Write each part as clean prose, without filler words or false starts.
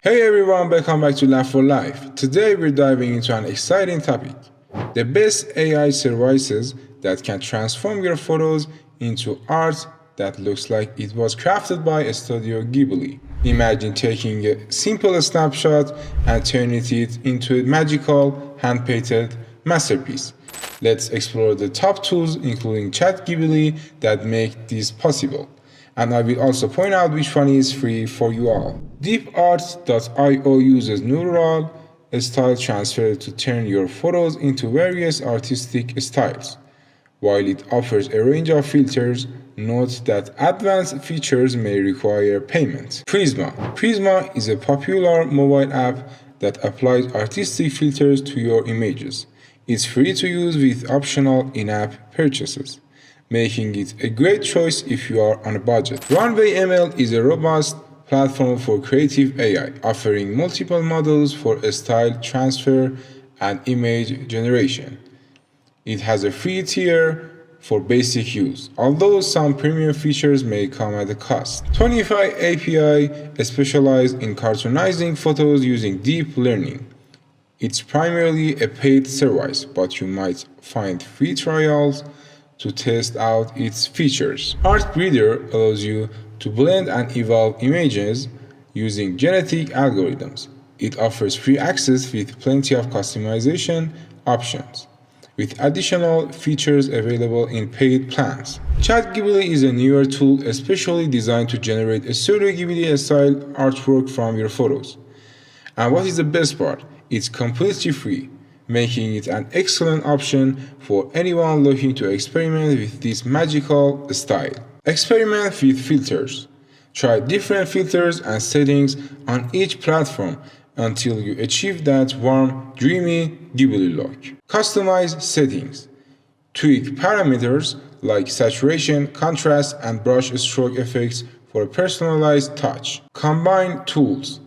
Hey everyone, welcome back to Laugh for Life. Today we're diving into an exciting topic. The best AI services that can transform your photos into art that looks like it was crafted by Studio Ghibli. Imagine taking a simple snapshot and turning it into a magical, hand-painted masterpiece. Let's explore the top tools including ChatGhibli that make this possible. And I will also point out which one is free for you all. DeepArt.io uses neural style transfer to turn your photos into various artistic styles. While it offers a range of filters, note that advanced features may require payment. PRISMA is a popular mobile app that applies artistic filters to your images. It's free to use with optional in-app purchases, making it a great choice if you are on a budget. RunwayML is a robust platform for creative AI, offering multiple models for style transfer and image generation. It has a free tier for basic use, although some premium features may come at a cost. Toonify API specializes in cartoonizing photos using deep learning. It's primarily a paid service, but you might find free trials to test out its features. Artbreeder allows you to blend and evolve images using genetic algorithms. It offers free access with plenty of customization options, with additional features available in paid plans. ChatGhibli is a newer tool especially designed to generate a Studio Ghibli-style artwork from your photos. And what is the best part? It's completely free, making it an excellent option for anyone looking to experiment with this magical style. Experiment with filters. Try different filters and settings on each platform until you achieve that warm, dreamy Ghibli look. Customize settings. Tweak parameters like saturation, contrast, and brush stroke effects for a personalized touch. Combine tools.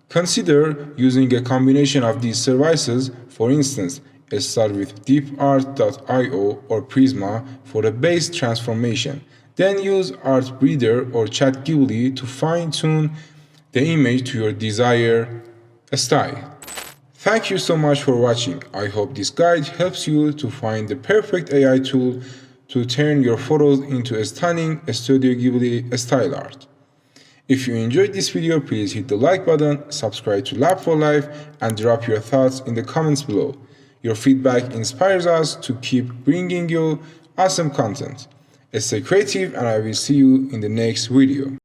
Consider using a combination of these services. For instance, start with DeepArt.io or PRISMA for a base transformation. Then use Artbreeder or ChatGhibli to fine-tune the image to your desired style. Thank you so much for watching. I hope this guide helps you to find the perfect AI tool to turn your photos into a stunning Studio Ghibli style art. If you enjoyed this video, please hit the like button, subscribe to Lab for Life, and drop your thoughts in the comments below. Your feedback inspires us to keep bringing you awesome content. Stay creative, and I will see you in the next video.